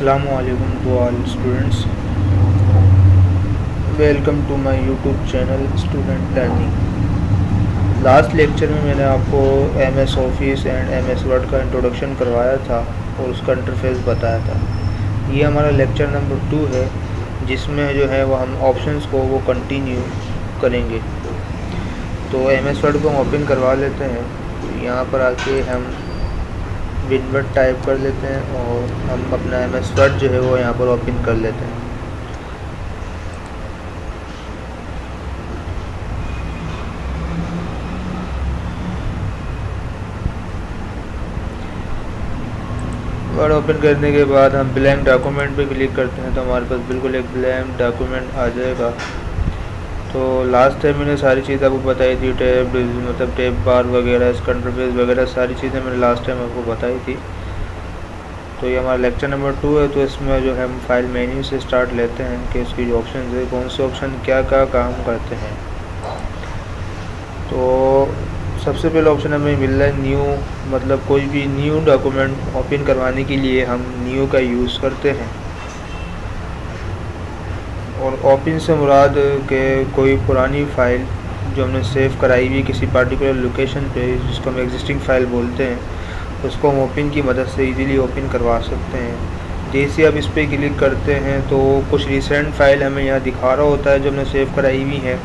Assalamualaikum to all students. Welcome to my YouTube channel student learning. Last lecture में मैंने आपको MS office and MS Word का introduction करवाया था और उसका इंटरफेस बताया था। ये हमारा लेक्चर नंबर 2 है, जिसमें जो है वो हम ऑप्शंस को वो कंटिन्यू करेंगे। तो एमएस वर्ड को हम ओपन करवा लेते हैं। तो यहाँ पर आके हम विनवर्ड टाइप कर लेते हैं और हम अपना एमएस वर्ड जो है वो यहाँ पर ओपन कर लेते हैं। वर्ड ओपन करने के बाद हम ब्लैंक डॉक्यूमेंट पे क्लिक करते हैं तो हमारे पास बिल्कुल एक ब्लैंक डॉक्यूमेंट आ जाएगा। तो लास्ट टाइम मैंने सारी चीज़ आपको बताई थी, टैब बार वगैरह, इसका इंटरफेस वगैरह सारी चीज़ें मैंने लास्ट टाइम आपको बताई थी। तो ये हमारा लेक्चर नंबर 2 है। तो इसमें जो है हम फाइल मेन्यू से स्टार्ट लेते हैं कि उसकी जो ऑप्शन है कौन से ऑप्शन क्या क्या काम करते हैं। तो सबसे पहला ऑप्शन हमें मिल रहा है न्यू, मतलब कोई भी न्यू डॉक्यूमेंट ओपन करवाने के लिए हम न्यू का यूज़ करते हैं। और ओपन से मुराद के कोई पुरानी फ़ाइल जो हमने सेव कराई हुई किसी पार्टिकुलर लोकेशन पे, जिसको हम एग्जिस्टिंग फ़ाइल बोलते हैं, उसको हम ओपन की मदद से इजीली ओपन करवा सकते हैं। जैसे आप इस पर क्लिक करते हैं तो कुछ रिसेंट फ़ाइल हमें यहाँ दिखा रहा होता है जो हमने सेव कराई हुई है,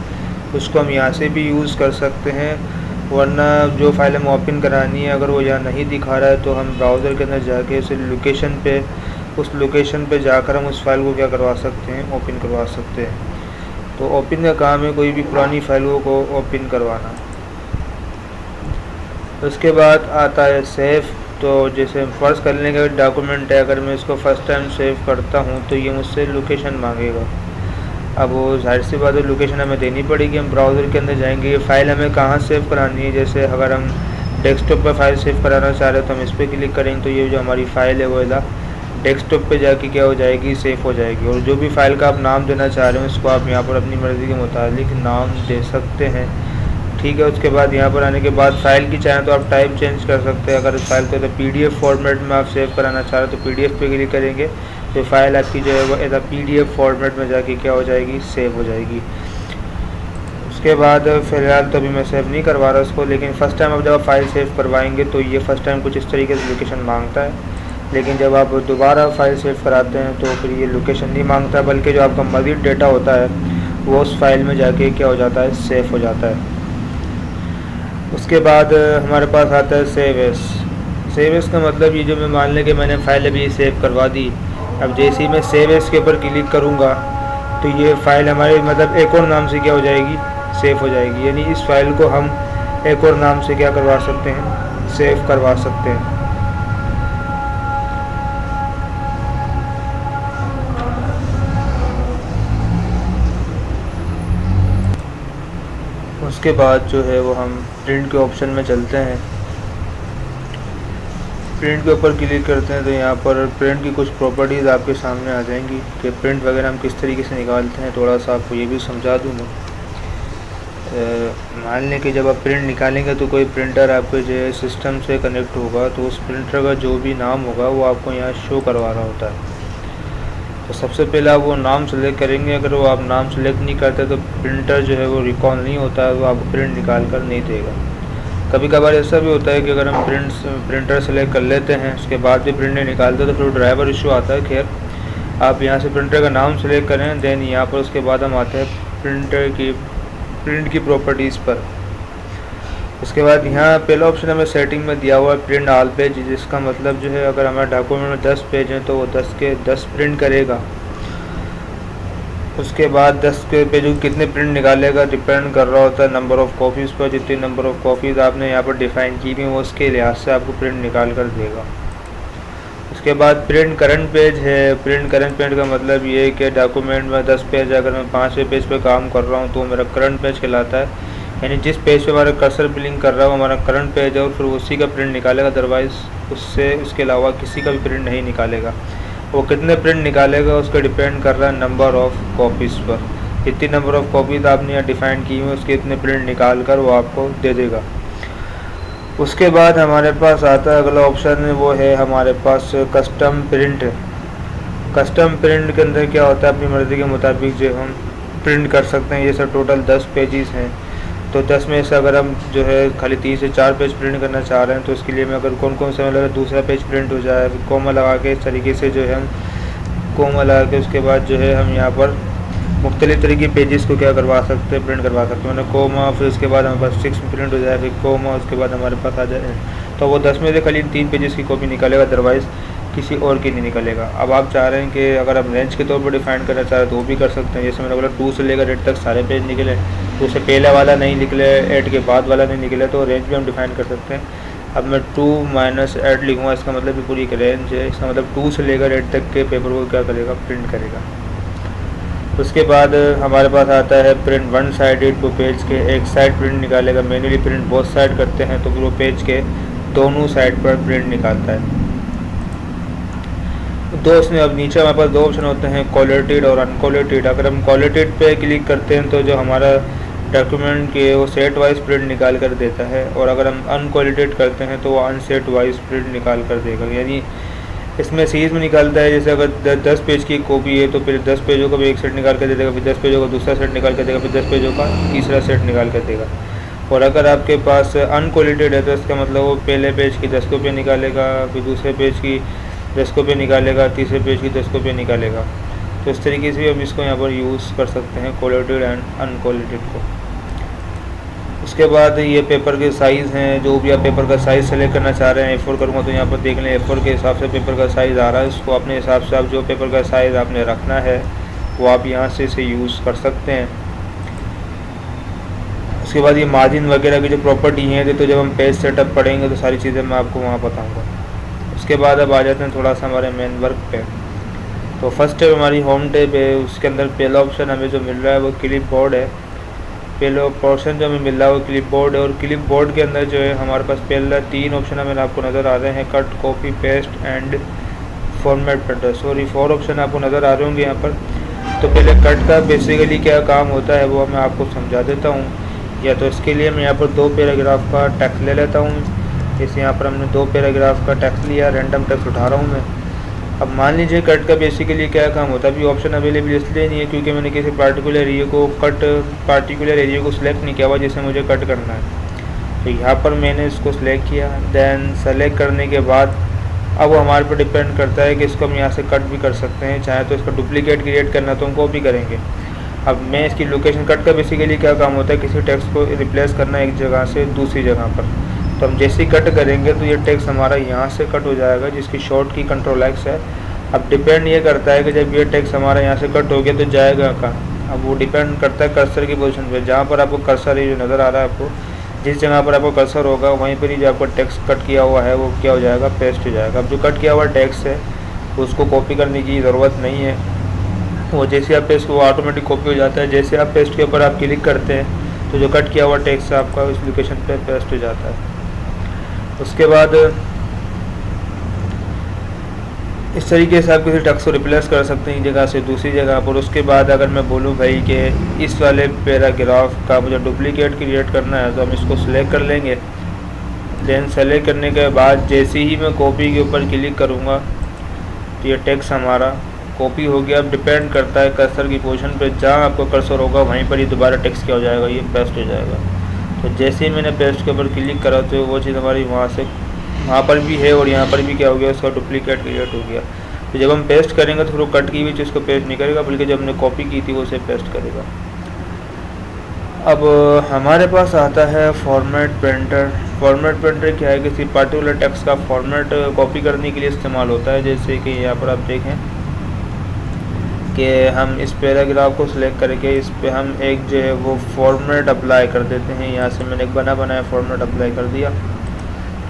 उसको हम यहाँ से भी यूज़ कर सकते हैं। वरना जो फाइल हमें ओपन करानी है अगर वो यहाँ नहीं दिखा रहा है तो हम ब्राउज़र के अंदर जाके उस लोकेशन पे जाकर हम उस फाइल को क्या करवा सकते हैं, ओपन करवा सकते हैं। तो ओपन का काम है कोई भी पुरानी फाइलों को ओपन करवाना। उसके बाद आता है सेव। तो जैसे फर्स्ट करने का डॉक्यूमेंट है, अगर मैं इसको फर्स्ट टाइम सेव करता हूँ तो ये मुझसे लोकेशन मांगेगा। अब वो जाहिर सी बात है लोकेशन हमें देनी पड़ेगी। हम ब्राउज़र के अंदर जाएंगे, ये फ़ाइल हमें कहाँ सेव करानी है। जैसे अगर हम डेस्कटॉप पर फाइल सेव कराना चाह रहे हैं तो हम इस पर क्लिक करेंगे तो ये जो हमारी फ़ाइल है वो डेस्कटॉप पे जाके क्या हो जाएगी, सेव हो जाएगी। और जो भी फ़ाइल का आप नाम देना चाह रहे हो उसको आप यहाँ पर अपनी मर्ज़ी के मुताबिक नाम दे सकते हैं, ठीक है। उसके बाद यहाँ पर आने के बाद फ़ाइल की चाहें तो आप टाइप चेंज कर सकते हैं। अगर इस फाइल को तो PDF फॉर्मेट में आप सेव कराना चाह रहे हो तो PDF पे क्लिक करेंगे तो फाइल आपकी जो है वो एज PDF फॉर्मेट में जाके क्या हो जाएगी, सेव हो जाएगी। उसके बाद फ़िलहाल तो अभी मैं सेव नहीं करवा रहा उसको, लेकिन फ़र्स्ट टाइम आप जब आप फाइल सेव करवाएंगे तो ये फ़र्स्ट टाइम कुछ इस तरीके से लोकेशन मांगता है। लेकिन जब आप दोबारा फाइल सेव कराते हैं तो फिर ये लोकेशन नहीं मांगता, बल्कि जो आपका मज़ीद डेटा होता है वो उस फाइल में जाके क्या हो जाता है, सेव हो जाता है। उसके बाद हमारे पास आता है सेव एस। सेव एस का मतलब ये जो मैं मान लें कि मैंने फ़ाइल अभी सेव करवा दी, अब जैसे ही मैं सेव एस के ऊपर क्लिक करूँगा तो ये फ़ाइल हमारे मतलब एक और नाम से क्या हो जाएगी, सेव हो जाएगी। यानी इस फाइल को हम एक और नाम से क्या करवा सकते हैं, सेव करवा सकते हैं। उसके बाद जो है वो हम प्रिंट के ऑप्शन में चलते हैं। प्रिंट के ऊपर क्लिक करते हैं तो यहाँ पर प्रिंट की कुछ प्रॉपर्टीज़ आपके सामने आ जाएंगी कि प्रिंट वगैरह हम किस तरीके से निकालते हैं। थोड़ा सा आपको ये भी समझा दूँ मैं। मान लें कि जब आप प्रिंट निकालेंगे तो कोई प्रिंटर आपके जो है सिस्टम से कनेक्ट होगा, तो उस प्रिंटर का जो भी नाम होगा वो आपको यहाँ शो करवा रहा होता है। तो सबसे पहले आप वो नाम सेलेक्ट करेंगे। अगर वो आप नाम सेलेक्ट नहीं करते तो प्रिंटर जो है वो रिकॉल नहीं होता है, वो आपको प्रिंट निकाल कर नहीं देगा। कभी कभार ऐसा भी होता है कि अगर हम प्रिंटर सेलेक्ट कर लेते हैं उसके बाद भी प्रिंट नहीं निकालते तो फिर ड्राइवर इशू आता है। खैर, आप यहाँ से प्रिंटर का नाम सेलेक्ट करें, देन यहाँ पर उसके बाद हम आते हैं प्रिंट की प्रॉपर्टीज़ पर। उसके बाद यहाँ पहला ऑप्शन हमें सेटिंग में दिया हुआ है प्रिंट ऑल पेज, जिसका मतलब जो है अगर हमारे डॉक्यूमेंट में 10 पेज हैं तो वो 10 के 10 प्रिंट करेगा। उसके बाद 10 के पेजों कितने प्रिंट निकालेगा डिपेंड कर रहा होता है नंबर ऑफ़ कॉपीज़ पर। जितनी नंबर ऑफ़ कॉपीज़ आपने यहाँ पर डिफ़ाइन की हुई वो उसके लिहाज से आपको प्रिंट निकाल कर देगा। उसके बाद प्रिंट करंट पेज है। प्रिंट करंट पेज का मतलब ये है कि डॉक्यूमेंट में 10 पेज, अगर मैं 5वें पेज पे काम कर रहा हूँ तो मेरा करंट पेज कहलाता है। यानी जिस पेज पे हमारा कर्सर ब्लिंक कर रहा है वो हमारा करंट पेज है और फिर उसी का प्रिंट निकालेगा। अदरवाइज़ उसके अलावा किसी का भी प्रिंट नहीं निकालेगा। वो कितने प्रिंट निकालेगा उसका डिपेंड कर रहा है नंबर ऑफ़ कॉपीज़ पर। जितनी नंबर ऑफ़ कॉपीज़ आपने यहाँ डिफ़ाइन की हुई उसके इतने प्रिंट निकाल कर वो आपको दे देगा। उसके बाद हमारे पास आता है अगला ऑप्शन, वो है हमारे पास कस्टम प्रिंट। कस्टम प्रिंट के अंदर क्या होता है, अपनी मर्ज़ी के मुताबिक जो हम प्रिंट कर सकते हैं। ये सब टोटल 10 पेजेस हैं, तो 10 में से अगर हम जो है खाली 3 से 4 पेज प्रिंट करना चाह रहे हैं, तो इसके लिए मैं अगर कौन कौन सा मतलब दूसरा पेज प्रिंट हो जाए, फिर कोमा लगा के इस तरीके से जो है हम कोमा लगा के उसके बाद जो है हम यहाँ पर मुख्तलिफ़ तरीके पेजेस को क्या करवा सकते हैं, प्रिंट करवा सकते हैं। मैंने कोमा, फिर उसके बाद हमारे पास 6 प्रिंट हो जाए, फिर कोमा, उसके बाद हमारे पास आ जाए, तो वो 10 में से खाली 3 पेजेस की कॉपी निकालेगा, अदरवाइज़ किसी और की नहीं निकलेगा। अब आप चाह रहे हैं कि अगर आप रेंज के तौर पर डिफाइन करना चाह रहे हैं तो वो भी कर सकते हैं। जैसे मैंने बोला 2 से लेकर 8 तक सारे पेज निकले, तो उससे पहले वाला नहीं निकले, 8 के बाद वाला नहीं निकले, तो रेंज भी हम डिफाइन कर सकते हैं। अब मैं 2 - 8 लिखूँगा, इसका मतलब भी पूरी एक रेंज है। इसका मतलब 2 से लेकर 8 तक के पेपर को क्या करेगा, प्रिंट करेगा। उसके बाद हमारे पास आता है प्रिंट 1 साइडेड, तो पेज के एक साइड प्रिंट निकालेगा। मैन्युअली प्रिंट बोथ साइड करते हैं, तो फिर वो पेज के दोनों साइड पर प्रिंट निकालता है। उसमें अब नीचे हमारे पास 2 ऑप्शन होते हैं, क्वालिटेड और अनक्वालिटेड। अगर हम क्वालिटेड पे क्लिक करते हैं तो जो हमारा डॉक्यूमेंट के वो सेट वाइज प्रिंट निकाल कर देता है, और अगर हम अनक्वालिटेड करते हैं तो वो अनसेट वाइज प्रिंट निकाल कर देगा। यानी इसमें सीरीज़ में निकालता है, जैसे अगर 10 पेज की कॉपी है तो फिर 10 पेजों का भी एक सेट निकाल कर दे देगा, फिर 10 पेजों का दूसरा सेट निकाल कर देगा, फिर 10 पेजों का तीसरा सेट निकाल कर देगा। और अगर आपके पास अनक्वालिटेड है तो इसका मतलब वो पहले पेज की 10 कॉपियाँ निकालेगा, फिर दूसरे पेज की 10 कॉपियाँ निकालेगा, तीसरे पेज की 10 कॉपियाँ निकालेगा। तो इस तरीके से भी हम इसको यहाँ पर यूज़ कर सकते हैं, क्वालिटेड एंड अनक्वालिटेड को। उसके बाद ये पेपर के साइज़ हैं, जो भी आप पेपर का साइज़ सेलेक्ट करना चाह रहे हैं। A4 करूँगा तो यहाँ पर देख लें A4 के हिसाब से पेपर का साइज़ आ रहा है, उसको अपने हिसाब से आप जो पेपर का साइज़ आपने रखना है वो आप यहाँ से इसे यूज़ कर सकते हैं। उसके बाद ये मार्जिन वगैरह की जो प्रॉपर्टी हैं, तो जब हम पेज सेटअप पढ़ेंगे तो सारी चीज़ें मैं आपको वहाँ बताऊँगा। उसके बाद अब आ जाते हैं थोड़ा सा हमारे मेन वर्क पे। तो फर्स्ट टैब हमारी होम टैब है, उसके अंदर पहला ऑप्शन हमें जो मिल रहा है वो क्लिप बोर्ड है। पहला पोर्शन जो हमें मिल रहा है वो क्लिप बोर्ड है, और क्लिप बोर्ड के अंदर जो है हमारे पास पहला 3 ऑप्शन हमें आपको नज़र आ रहे हैं, cut, copy, paste and format printer. Sorry 4 option आपको नज़र आ रहे होंगे यहाँ पर। तो पहले कट का बेसिकली क्या काम होता है वो मैं आपको समझा देता हूँ। या तो इसके लिए मैं यहाँ पर 2 पैराग्राफ का टेक्स्ट ले लेता हूँ। जैसे यहाँ पर हमने 2 पैराग्राफ का टेक्स्ट लिया, रैंडम टेक्स्ट उठा रहा हूँ मैं। अब मान लीजिए कट का बेसिकली क्या काम होता है, अभी ऑप्शन अवेलेबल इसलिए नहीं है क्योंकि मैंने किसी पार्टिकुलर एरिया को सिलेक्ट नहीं किया हुआ जिसे मुझे कट करना है। तो यहाँ पर मैंने इसको सिलेक्ट किया, देन सेलेक्ट करने के बाद अब वो हमारे पर डिपेंड करता है कि इसको हम यहाँ से कट भी कर सकते हैं, चाहे तो इसका डुप्लीकेट क्रिएट करना तो हम कॉपी करेंगे। अब मैं इसकी लोकेशन, कट का बेसिकली क्या काम होता है, किसी टेक्स्ट को रिप्लेस करना एक जगह से दूसरी जगह पर। तो हम जैसे ही कट करेंगे तो ये टेक्स्ट हमारा यहाँ से कट हो जाएगा, जिसकी शॉर्ट की Ctrl+X है। अब डिपेंड ये करता है कि जब ये टेक्स्ट हमारा यहाँ से कट हो गया तो जाएगा कहाँ। अब वो डिपेंड करता है कर्सर की पोजीशन पे, जहाँ पर आपको कर्सर ये जो नज़र आ रहा है आपको, जिस जगह पर आपको कर्सर होगा वहीं पर ही जो आपको टेक्स्ट कट किया हुआ है वो क्या हो जाएगा, पेस्ट हो जाएगा। अब जो कट किया हुआ टेक्स्ट है उसको कॉपी करने की ज़रूरत नहीं है, वो जैसे आप पेस्ट वो ऑटोमेटिक कॉपी हो जाता है। जैसे आप पेस्ट के ऊपर आप क्लिक करते हैं तो जो कट किया हुआ टेक्स्ट आपका उस लोकेशन पे पेस्ट हो जाता है। उसके बाद इस तरीके से आप किसी टेक्स्ट को रिप्लेस कर सकते हैं एक जगह से दूसरी जगह पर। उसके बाद अगर मैं बोलूँ भाई कि इस वाले पैराग्राफ का मुझे डुप्लीकेट क्रिएट करना है तो हम इसको सिलेक्ट कर लेंगे। देन सेलेक्ट करने के बाद जैसे ही मैं कॉपी के ऊपर क्लिक करूँगा तो ये टेक्स्ट हमारा कॉपी हो गया। अब डिपेंड करता है कर्सर की पोजीशन पे, जहाँ आपको कर्सर होगा वहीं पर ही दोबारा टेक्स्ट क्या हो जाएगा, ये पेस्ट हो जाएगा। तो जैसे ही मैंने पेस्ट के ऊपर क्लिक करा तो वो चीज़ हमारी वहाँ पर भी है और यहाँ पर भी क्या हो गया, उसका डुप्लीकेट क्रिएट हो गया। तो जब हम पेस्ट करेंगे तो फिर वो कट की हुई चीज़ को पेस्ट नहीं करेगा, बल्कि जब हमने कॉपी की थी वो उसे पेस्ट करेगा। अब हमारे पास आता है फॉर्मेट प्रिंटर। फॉर्मेट प्रिंटर क्या है, किसी पार्टिकुलर टेक्स्ट का फॉर्मेट कॉपी करने के लिए इस्तेमाल होता है। जैसे कि यहाँ पर आप देखें कि हम इस पैराग्राफ को सिलेक्ट करके इस पे हम एक जो है वो फॉर्मेट अप्लाई कर देते हैं। यहाँ से मैंने एक बनाया फॉर्मेट अप्लाई कर दिया,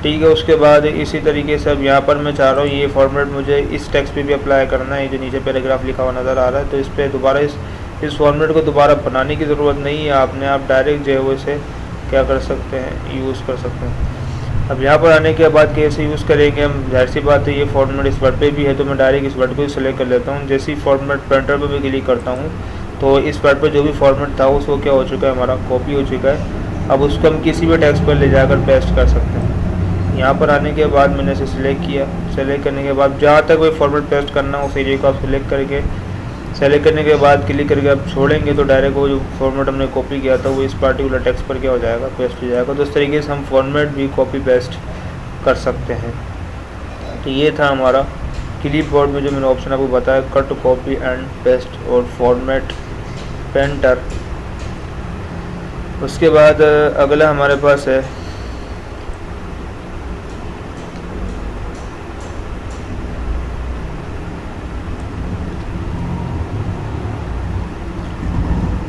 ठीक है। उसके बाद इसी तरीके से अब यहाँ पर मैं चाह रहा हूँ ये फॉर्मेट मुझे इस टेक्स्ट पे भी अप्लाई करना है, जो नीचे पैराग्राफ लिखा हुआ नज़र आ रहा है। तो इस पर दोबारा इस फॉर्मेट को दोबारा बनाने की ज़रूरत नहीं है, आपने आप डायरेक्ट जो है वो इसे क्या कर सकते हैं, यूज़ कर सकते हैं। अब यहाँ पर आने के बाद कैसे यूज़ करेंगे हम, जाहिर सी बात है ये फॉर्मेट इस वर्ड पे भी है तो मैं डायरेक्ट इस वर्ड को ही सिलेक्ट कर लेता हूँ। जैसे ही फॉर्मेट प्रिंटर पे भी क्लिक करता हूँ तो इस वर्ड पर जो भी फॉर्मेट था उसको क्या हो चुका है, हमारा कॉपी हो चुका है। अब उसको हम किसी भी टेक्स्ट पर ले जाकर पेस्ट कर सकते हैं। यहाँ पर आने के बाद मैंने इसे सिलेक्ट किया। सेलेक्ट करने के बाद जहाँ तक कोई फॉर्मेट पेस्ट करना हो उस एरिया को आप सिलेक्ट करके सेलेक्ट करने के बाद क्लिक करके आप छोड़ेंगे तो डायरेक्ट वो जो फॉर्मेट हमने कॉपी किया था वो इस पार्टिकुलर टेक्स्ट पर क्या हो जाएगा, पेस्ट हो जाएगा। तो इस तरीके से हम फॉर्मेट भी कॉपी पेस्ट कर सकते हैं। तो ये था हमारा क्लिपबोर्ड में जो मैंने ऑप्शन आपको बताया, कट कॉपी एंड पेस्ट और फॉर्मेट पेंटर। उसके बाद अगला हमारे पास है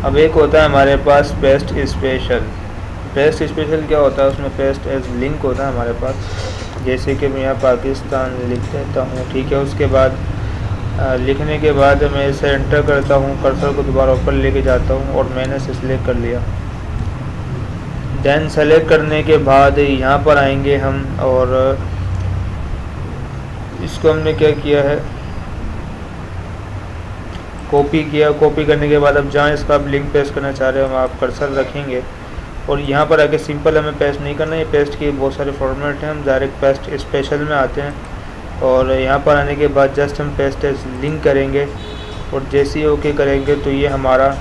अब एक होता है हमारे पास पेस्ट स्पेशल। पेस्ट स्पेशल क्या होता है, उसमें पेस्ट एज लिंक होता है हमारे पास। जैसे कि मैं यहाँ पाकिस्तान लिख देता हूँ, ठीक है। उसके बाद लिखने के बाद मैं इसे एंटर करता हूँ, कर्सर को दोबारा ऊपर लेके जाता हूँ और मैंने इसे सिलेक्ट कर लिया। देन सेलेक्ट करने के बाद यहाँ पर आएंगे हम और इसको हमने क्या किया है, कॉपी किया। कॉपी करने के बाद अब जहाँ इसका आप लिंक पेस्ट करना चाह रहे हो वहाँ आप कर्सर रखेंगे और यहाँ पर आके सिंपल हमें पेस्ट नहीं करना है। ये पेस्ट के बहुत सारे फॉर्मेट हैं, हम डायरेक्ट पेस्ट स्पेशल में आते हैं और यहाँ पर आने के बाद जस्ट हम पेस्ट एज लिंक करेंगे और जैसे ही ओके करेंगे तो ये हमारा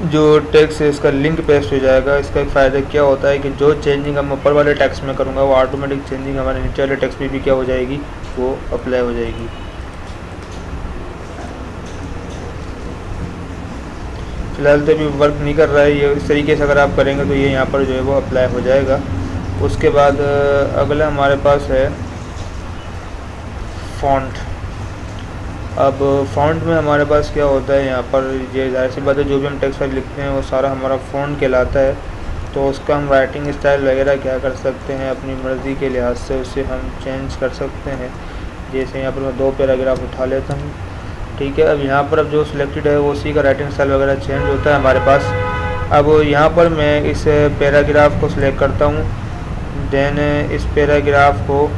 जो टेक्स्ट है इसका लिंक पेस्ट हो जाएगा। इसका एक फ़ायदा क्या होता है कि जो चेंजिंग हम ऊपर वाले टेक्स्ट में करूँगा वो ऑटोमेटिक चेंजिंग हमारे नीचे वाले टेक्स्ट में भी क्या हो जाएगी, वो अप्लाई हो जाएगी। फिलहाल तो अभी वर्क नहीं कर रहा है ये। इस तरीके से अगर आप करेंगे तो ये यहाँ पर जो है वो अप्लाई हो जाएगा। उसके बाद अगला हमारे पास है फ़ॉन्ट। अब फ़ॉन्ट में हमारे पास क्या होता है, यहाँ पर ये जाहिर सी बात है जो भी हम टेक्स्ट फाइल लिखते हैं वो सारा हमारा फ़ॉन्ट कहलाता है। तो उसका हम राइटिंग स्टाइल वगैरह क्या कर सकते हैं, अपनी मर्ज़ी के लिहाज से उसे हम चेंज कर सकते हैं। जैसे यहाँ पर मैं 2 पैराग्राफ उठा लेता हूँ, ठीक है। अब यहाँ पर अब जो सिलेक्टेड है वो उसी का राइटिंग स्टाइल वगैरह चेंज होता है हमारे पास। अब यहाँ पर मैं इस पैराग्राफ को सिलेक्ट करता हूँ। देन इस पैराग्राफ को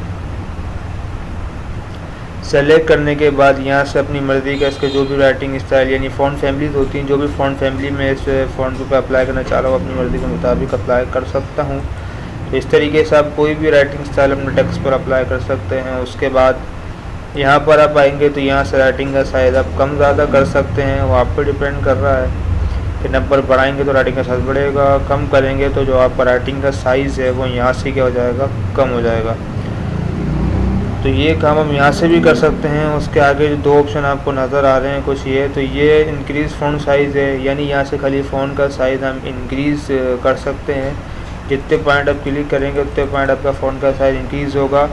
सेलेक्ट करने के बाद यहाँ से अपनी मर्ज़ी का इसके जो भी राइटिंग स्टाइल यानी फ़ॉन्ट फैमिलीज़ होती हैं, जो भी फ़ॉन्ट फैमिली में इस फ़ॉन्ट पे अप्लाई करना चाह रहा हूँ अपनी मर्ज़ी के मुताबिक अप्लाई कर सकता हूँ। तो इस तरीके से आप कोई भी राइटिंग स्टाइल अपने टेक्स्ट पर अप्लाई कर सकते हैं। उसके बाद यहाँ पर आप आएंगे तो यहाँ से राइटिंग का साइज़ आप कम ज़्यादा कर सकते हैं, वो आप पे डिपेंड कर रहा है कि नंबर बढ़ाएंगे तो राइटिंग का साइज़ बढ़ेगा, कम करेंगे तो जो आपका राइटिंग का साइज़ है वो यहाँ से क्या हो जाएगा, कम हो जाएगा। तो ये काम हम यहाँ से भी कर सकते हैं। उसके आगे जो 2 ऑप्शन आपको नज़र आ रहे हैं कुछ ये, तो ये इंक्रीज़ फ़ॉन्ट साइज़ है, यानी यहाँ से खाली फ़ॉन्ट का साइज़ हम इंक्रीज़ कर सकते हैं। जितने पॉइंट आप क्लिक करेंगे उतने पॉइंट आपका फ़ॉन्ट का साइज़ इंक्रीज़ होगा।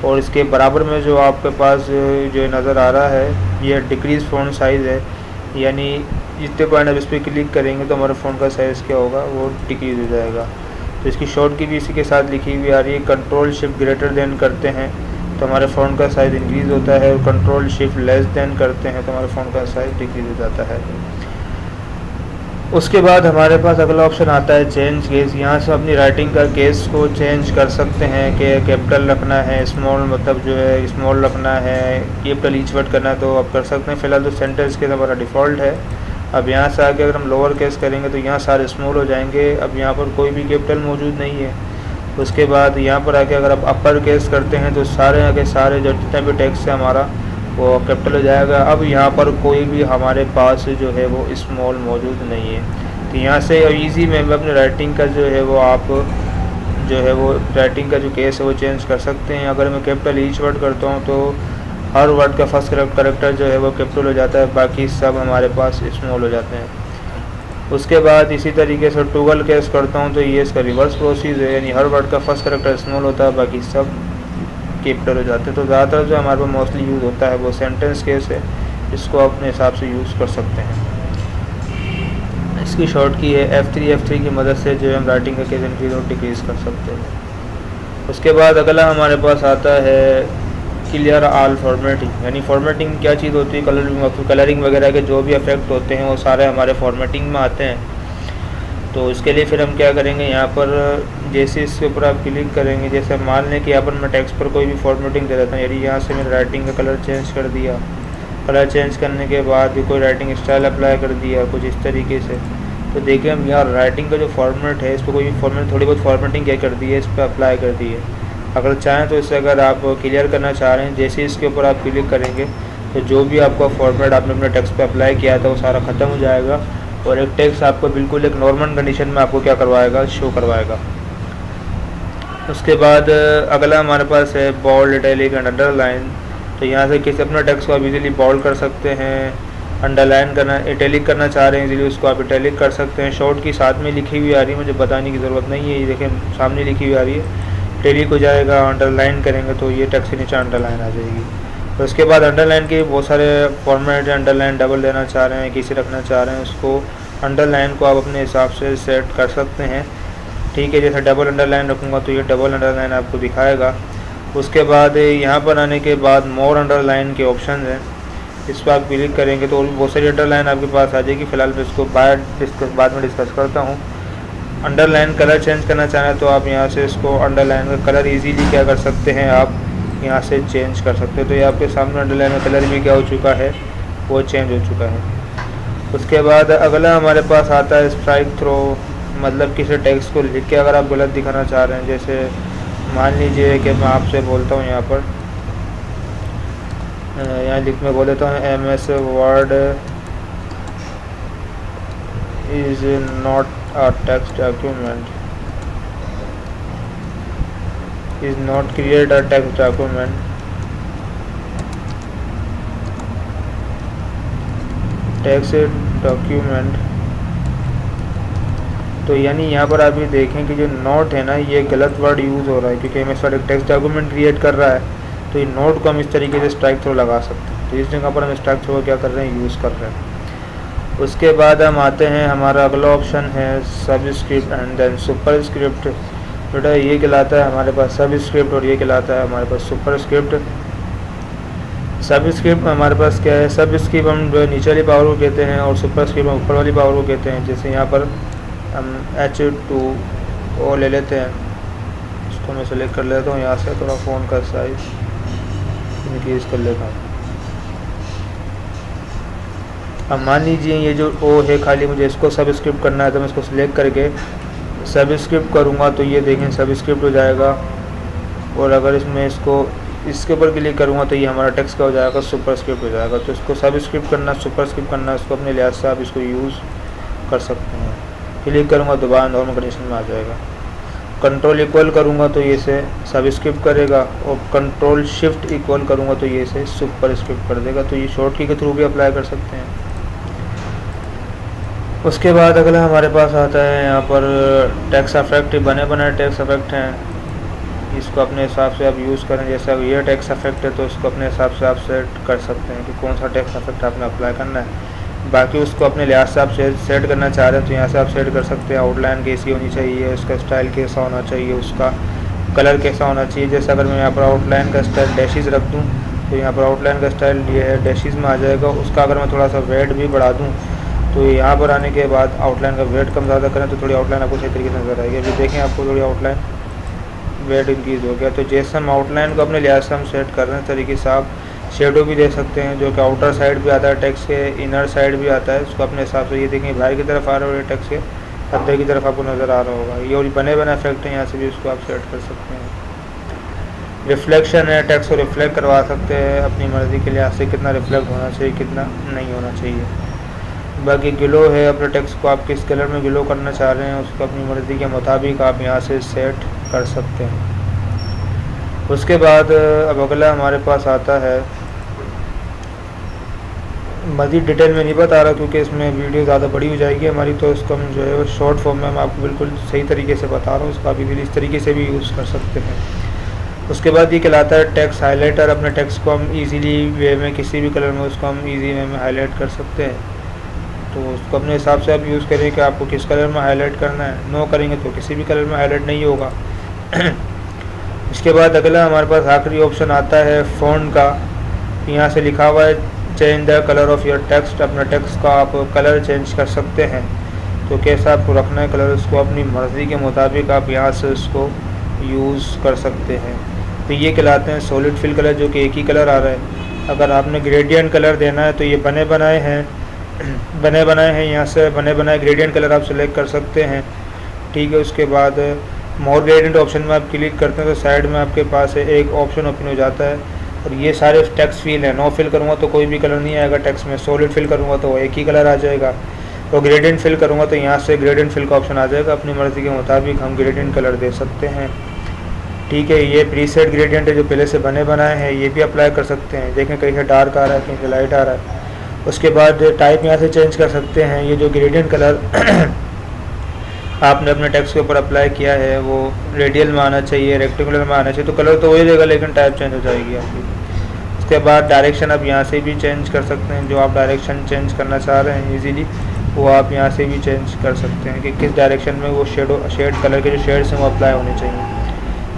और इसके बराबर में जो आपके पास जो नज़र आ रहा है ये डिक्रीज़ फ़ॉन्ट साइज़ है, यानी जितने पॉइंट आप इस पर क्लिक करेंगे तो हमारा फ़ॉन्ट का साइज़ क्या होगा, वो डिक्रीज़ हो जाएगा। तो इसकी शॉर्ट की भी इसी के साथ लिखी हुई आ रही है। कंट्रोल शिफ्ट ग्रेटर देन करते हैं तो हमारे फ़ॉन्ट का साइज़ इंक्रीज़ होता है और कंट्रोल शिफ्ट लेस देन करते हैं तो हमारे फ़ॉन्ट का साइज़ डिक्रीज़ हो जाता है। उसके बाद हमारे पास अगला ऑप्शन आता है चेंज केस। यहाँ से अपनी राइटिंग का केस को चेंज कर सकते हैं कि कैपिटल रखना है, स्मॉल मतलब जो है स्मॉल रखना है, कैपिटल ईच वर्ड करना है तो आप कर सकते हैं। फ़िलहाल तो सेंटेंस केस हमारा डिफ़ॉल्ट है। अब यहाँ से आगे अगर हम लोअर केस करेंगे तो यहाँ सारे स्मॉल हो जाएंगे। अब यहाँ पर कोई भी कैपिटल मौजूद नहीं है। उसके बाद यहाँ पर आके अगर आप अपर केस करते हैं तो सारे आगे सारे जो जितना भी टेक्स्ट है हमारा वो कैपिटल हो जाएगा। अब यहाँ पर कोई भी हमारे पास जो है वो स्मॉल मौजूद नहीं है। तो यहाँ से इजी में अपने राइटिंग का जो है वो आप जो है वो राइटिंग का जो केस है वो चेंज कर सकते हैं। अगर मैं कैपिटल ईच वर्ड करता हूँ तो हर वर्ड का फर्स्ट करेक्टर जो है वो कैपिटल हो जाता है, बाकी सब हमारे पास स्मॉल हो जाते हैं। उसके बाद इसी तरीके से टॉगल केस करता हूँ तो ये इसका रिवर्स प्रोसीज है, यानी हर वर्ड का फर्स्ट करेक्टर स्मॉल होता है, बाकी सब कैपिटल हो जाते हैं। तो ज़्यादातर जो हमारे पास मोस्टली यूज़ होता है वो सेंटेंस केस है, इसको अपने हिसाब से यूज़ कर सकते हैं। इसकी शॉर्ट की है F3 की मदद से जो हम राइटिंग का केस इंक्रीज और डिक्रीज़ कर सकते हैं। उसके बाद अगला हमारे पास आता है क्लियर ऑल फॉर्मेटिंग, यानी फॉर्मेटिंग क्या चीज़ होती है, कलरिंग वगैरह के जो भी इफेक्ट होते हैं वो सारे हमारे फॉर्मेटिंग में आते हैं। तो इसके लिए फिर हम क्या करेंगे, यहाँ पर जैसे इसके ऊपर आप क्लिक करेंगे, जैसे मान लें कि यहाँ पर मैं टेक्स्ट पर कोई भी फॉर्मेटिंग दे देता हूँ, यानी यहाँ से मैंने राइटिंग का कलर चेंज कर दिया, कलर चेंज करने के बाद कोई राइटिंग स्टाइल अप्लाई कर दिया कुछ इस तरीके से, तो देखिए हम यहाँ राइटिंग का जो फॉर्मेट है, इस पर कोई फॉर्मेट थोड़ी बहुत फॉर्मेटिंग क्या कर दी है, इस पर अप्लाई कर दी है। अगर चाहें तो इसे अगर आप क्लियर करना चाह रहे हैं, जैसे इसके ऊपर आप क्लिक करेंगे तो जो भी आपका फॉर्मेट आपने अपने टेक्स्ट पे अप्लाई किया था वो सारा ख़त्म हो जाएगा और एक टेक्स्ट आपको बिल्कुल एक नॉर्मल कंडीशन में आपको क्या करवाएगा, शो करवाएगा। उसके बाद अगला हमारे पास है बोल्ड, इटैलिक एंड अंडरलाइन। तो यहाँ से किसी अपना टेक्स्ट को आप इजीली बोल्ड कर सकते हैं, अंडरलाइन करना, इटैलिक करना चाह रहे हैं इजीली उसको आप इटैलिक कर सकते हैं। शॉर्ट की साथ में लिखी हुई आ रही है, मुझे बताने की ज़रूरत नहीं है, ये देखें सामने लिखी हुई आ रही है, इटैलिक हो जाएगा। अंडरलाइन करेंगे तो ये टेक्स्ट के नीचे अंडरलाइन आ जाएगी। तो उसके बाद अंडरलाइन के बहुत सारे फॉर्मेट है, अंडरलाइन डबल देना चाह रहे हैं, किसी रखना चाह रहे हैं, उसको अंडरलाइन को आप अपने हिसाब से सेट कर सकते हैं। ठीक है, जैसे डबल अंडरलाइन रखूँगा तो ये डबल अंडरलाइन आपको दिखाएगा। उसके बाद यहाँ पर आने के बाद मोर अंडरलाइन के ऑप्शन हैं, इस पर आप क्लिक करेंगे तो और भी बहुत सारी अंडरलाइन आपके पास आ जाएगी। फ़िलहाल मैं इसको बाद में डिस्कस करता हूँ। अंडरलाइन कलर चेंज करना चाहें तो आप यहाँ से इसको अंडरलाइन का कलर इजीली क्या कर सकते हैं, आप यहाँ से चेंज कर सकते हो। तो ये आपके सामने अंडरलाइन का कलर भी क्या हो चुका है, वो चेंज हो चुका है। उसके बाद अगला हमारे पास आता है स्ट्राइक थ्रो, मतलब किसी टेक्स्ट को लिख के अगर आप गलत दिखाना चाह रहे हैं, जैसे मान लीजिए कि मैं आपसे बोलता हूँ यहाँ पर मैं बोल देता हूँ MS word is not a text document, is not create a text document, text document. तो यानी यहाँ पर आप ये देखें कि जो नोट है ना, ये गलत वर्ड यूज़ हो रहा है, क्योंकि हमें सारे टेक्स्ट डॉक्यूमेंट क्रिएट कर रहा है। तो ये नोट को हम इस तरीके से स्ट्राइक थ्रो लगा सकते हैं। तो इस जगह पर हम स्ट्राइक थ्रो क्या कर रहे हैं, यूज़ कर रहे हैं। उसके बाद हम आते हैं, हमारा अगला ऑप्शन है सबस्क्रिप्ट एंड देन सुपरस्क्रिप्ट। बेटा ये कहलाता है हमारे पास सबस्क्रिप्ट और ये कहलाता है हमारे पास सुपरस्क्रिप्ट। सबस्क्रिप्ट में हमारे पास क्या है, सबस्क्रिप्ट हम जो नीचे वाली पावर को कहते हैं और सुपरस्क्रिप्ट हम ऊपर वाली पावर को कहते हैं। जैसे यहाँ पर हम H2O ले लेते हैं, इसको मैं सेलेक्ट कर लेता हूँ, यहाँ से थोड़ा फ़ोन का साइज़ इंक्रीज़ कर लेता हूँ। अब मान लीजिए ये जो O है खाली, मुझे इसको सबस्क्रिप्ट करना है, तो मैं इसको सिलेक्ट करके सबस्क्रिप्ट करूँगा तो ये देखें सबस्क्रिप्ट हो जाएगा। और अगर इसमें इसके ऊपर क्लिक करूँगा तो ये हमारा टेक्स्ट का हो जाएगा, सुपरस्क्रिप्ट हो जाएगा। तो इसको सबस्क्रिप्ट करना, सुपरस्क्रिप्ट करना, इसको अपने लिहाज से आप इसको यूज़ कर सकते हैं। क्लिक करूँगा दोबारा नॉर्मल कंडीशन में आ जाएगा। कंट्रोल इक्वल करूँगा तो ये इसे सबस्क्रिप्ट करेगा और कंट्रोल शिफ्ट इक्वल करूँगा तो ये इसे सुपरस्क्रिप्ट कर देगा। तो ये शॉर्ट की के थ्रू भी अप्लाई कर सकते हैं। उसके बाद अगला हमारे पास आता है यहाँ पर टेक्स्ट इफेक्ट, बने बनाए टेक्स्ट इफेक्ट हैं, इसको अपने हिसाब से आप यूज़ करें। जैसे अब ये टेक्स्ट इफेक्ट है तो इसको अपने हिसाब से आप सेट कर सकते हैं कि कौन सा टेक्स्ट इफेक्ट आपने अप्लाई करना है। बाकी उसको अपने लिहाज से आप सेट करना चाह रहे हैं तो यहाँ से आप सेट कर सकते हैं। आउटलाइन कैसी होनी चाहिए, उसका स्टाइल कैसा होना चाहिए, उसका कलर कैसा होना चाहिए। जैसे अगर मैं यहाँ पर आउटलाइन का स्टाइल डैशेस रख दूँ तो यहाँ पर आउटलाइन का स्टाइल ये है, डैशेस में आ जाएगा। उसका अगर मैं थोड़ा सा वेट भी बढ़ा दूँ तो यहाँ पर आने के बाद आउटलाइन का वेट कम ज़्यादा करें तो थोड़ी आउटलाइन आपको सही तरीके से नजर आएगी। अभी देखें आपको थोड़ी आउटलाइन वेट इंक्रीज़ हो गया। तो जैसे हम आउटलाइन को अपने लिहाज से हम सेट कर रहे हैं तरीके से आप शेडो भी दे सकते हैं, जो कि आउटर साइड भी आता है टेक्स्ट के, इनर साइड भी आता है। उसको अपने हिसाब से ये देखें बाहर की तरफ आ रहा है, टेक्स्ट के अंदर की तरफ आपको नज़र आ रहा होगा। ये और बने बने इफेक्ट हैं, यहाँ से भी उसको आप सेट कर सकते हैं। रिफ्लेक्शन है, टेक्स्ट को रिफ्लेक्ट करवा सकते हैं अपनी मर्ज़ी के लिहाज से, कितना रिफ्लेक्ट होना चाहिए कितना नहीं होना चाहिए। बाकी ग्लो है, अपने टेक्स्ट को आप किस कलर में ग्लो करना चाह रहे हैं उसको अपनी मर्ज़ी के मुताबिक आप यहाँ से सेट कर सकते हैं। उसके बाद अब अगला हमारे पास आता है, मज़ीद डिटेल में नहीं बता रहा क्योंकि इसमें वीडियो ज़्यादा बड़ी हो जाएगी हमारी, तो इसको हम जो है वो शॉर्ट फॉर्म में मैं आपको बिल्कुल सही तरीके से बता रहा हूँ। उसका भी इस तरीके से भी यूज़ कर सकते हैं। उसके बाद ये कहलाता है टेक्स्ट हाइलाइटर। अपने टेक्स्ट को हम इजीली वे में किसी भी कलर में उसको हम इजी वे में हाईलाइट कर सकते हैं। तो उसको अपने हिसाब से आप यूज़ करें कि आपको किस कलर में हाईलाइट करना है। नो करेंगे तो किसी भी कलर में हाईलाइट नहीं होगा। इसके बाद अगला हमारे पास आखिरी ऑप्शन आता है फ़ॉन्ट का। यहाँ से लिखा हुआ है change the colour of your text. अपना टेक्स्ट का आप कलर चेंज कर सकते हैं। तो कैसा आपको रखना है कलर, उसको अपनी मर्ज़ी के मुताबिक आप यहाँ से उसको यूज़ कर सकते हैं। तो ये कहलाते हैं सॉलिड फिल कलर, जो कि एक ही कलर आ रहा है। अगर आपने ग्रेडियंट कलर देना है तो ये बने बनाए हैं, बने बनाए हैं, यहाँ से बने बनाए ग्रेडियंट कलर आप सेलेक्ट कर सकते हैं। ठीक है, उसके बाद मोर ग्रेडियंट ऑप्शन में आप क्लिक करते हैं तो साइड में आपके पास एक ऑप्शन ओपन हो जाता है और ये सारे टेक्स्ट फिल है। नो फिल करूँगा तो कोई भी कलर नहीं आएगा टेक्स्ट में, सॉलिड फिल करूँगा तो एक ही कलर आ जाएगा, और ग्रेडियंट फिल करूँगा तो यहाँ से ग्रेडियंट फिल का ऑप्शन आ जाएगा। अपनी मर्ज़ी के मुताबिक हम ग्रेडियंट कलर दे सकते हैं। ठीक है, ये प्रीसेट ग्रेडियंट है जो पहले से बने बनाए हैं, ये भी अप्लाई कर सकते हैं। देखें कहीं से डार्क आ रहा है, कहीं से लाइट आ रहा है। उसके बाद टाइप यहाँ से चेंज कर सकते हैं। ये जो ग्रेडियंट कलर आपने अपने टेक्स्ट के ऊपर अप्लाई किया है वो रेडियल में आना चाहिए, रेक्टेंगुलर में आना चाहिए, तो कलर तो वही रहेगा लेकिन टाइप चेंज हो जाएगी आपकी। उसके बाद डायरेक्शन आप यहाँ से भी चेंज कर सकते हैं, जो आप डायरेक्शन चेंज करना चाह रहे हैं इजीली वो आप यहाँ से भी चेंज कर सकते हैं कि किस डायरेक्शन में वो शेड कलर के जो शेड्स हैं वो अप्लाई होने चाहिए।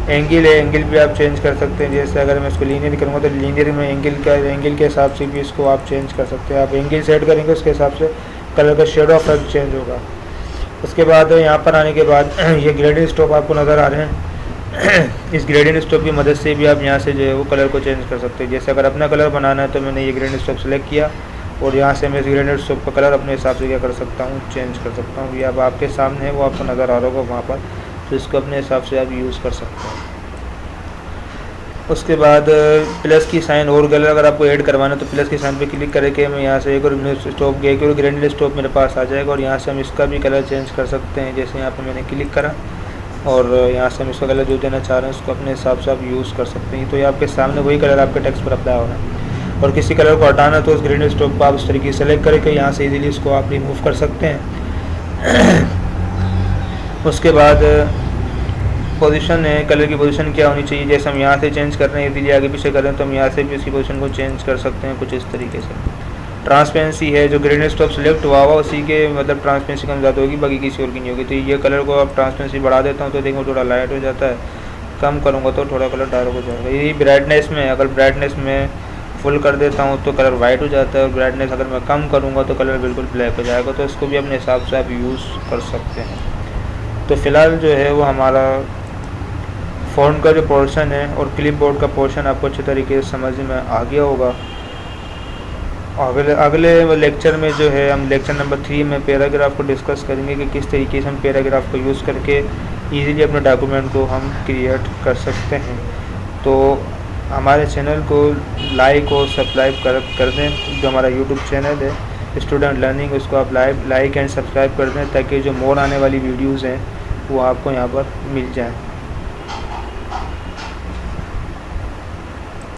एंगल है, एंगल भी आप चेंज कर सकते हैं। जैसे अगर मैं इसको लीनियर करूँगा तो लीनियर में एंगल के हिसाब से भी इसको आप चेंज कर सकते हैं। आप एंगल सेट करेंगे उसके हिसाब से कलर का शेड ऑफ कलर चेंज होगा। उसके बाद यहाँ पर आने के बाद ये ग्रेडियंट स्ट्रोक आपको नज़र आ रहे हैं। इस ग्रेडियंट स्ट्रोक की मदद से भी आप यहाँ से जो है वो कलर को चेंज कर सकते हैं। जैसे अगर अपना कलर बनाना है तो मैंने ये ग्रेडियंट स्ट्रोक सेलेक्ट किया और यहाँ से मैं इस ग्रेडियंट स्ट्रोक का कलर अपने हिसाब से क्या कर सकता हूँ, चेंज कर सकता हूँ। ये अब आपके सामने है, वो आपको नज़र आ रहा होगा वहाँ पर, तो इसको अपने हिसाब से आप यूज़ कर सकते हैं। उसके बाद प्लस की साइन और कलर अगर आपको ऐड करवाना है तो प्लस के साइन पे क्लिक करके मैं यहाँ से एक और स्टॉप गया कि ग्रेडियंट स्टॉप मेरे पास आ जाएगा और यहाँ से हम इसका भी कलर चेंज कर सकते हैं। जैसे यहाँ पे मैंने क्लिक करा और यहाँ से हम इसका कलर जो देना चाह रहे हैं उसको अपने हिसाब से आप यूज़ कर सकते हैं। तो ये आपके सामने वही कलर आपके टेक्स्ट पर अप्लाई हो रहा है। और किसी कलर को हटाना तो उस ग्रेडियंट स्टॉप को आप उस तरीके से सेलेक्ट करके यहाँ से इजीली इसको आप रिमूव कर सकते हैं। उसके बाद पोजीशन है, कलर की पोजीशन क्या होनी चाहिए। जैसे हम यहाँ से चेंज कर रहे हैं इजीली आगे पीछे कर रहे हैं तो हम यहाँ से भी उसकी पोजीशन को चेंज कर सकते हैं कुछ इस तरीके से। ट्रांसपेरेंसी है, जो ग्रेडियंट स्टॉप सेलेक्ट हुआ उसी के मतलब ट्रांसपेरेंसी कम ज़्यादा होगी, बाकी किसी और की नहीं होगी। तो ये कलर को आप ट्रांसपेरेंसी बढ़ा देता हूँ तो देखो थोड़ा लाइट हो जाता है, कम करूँगा तो थोड़ा कलर डार्क हो जाएगा। यही ब्राइटनेस में, अगर ब्राइटनेस में फुल कर देता हूँ तो कलर वाइट हो जाता है और ब्राइटनेस अगर मैं कम करूँगा तो कलर बिल्कुल ब्लैक हो जाएगा। तो इसको भी अपने हिसाब से आप यूज़ कर सकते हैं। तो फ़िलहाल जो है वो हमारा फ़ॉन्ट का जो पोर्शन है और क्लिपबोर्ड का पोर्शन आपको अच्छे तरीके से समझ में आ गया होगा। अगले लेक्चर में जो है हम लेक्चर नंबर 3 में पैराग्राफ को डिस्कस करेंगे कि किस तरीके से हम पैराग्राफ को यूज़ करके इजीली अपने डॉक्यूमेंट को हम क्रिएट कर सकते हैं। तो हमारे चैनल को लाइक और सब्सक्राइब कर दें। जो हमारा यूट्यूब चैनल है स्टूडेंट लर्निंग, उसको आप लाइक एंड सब्सक्राइब कर दें ताकि जो मोर आने वाली वीडियोज़ हैं वो आपको यहाँ पर मिल जाएँ।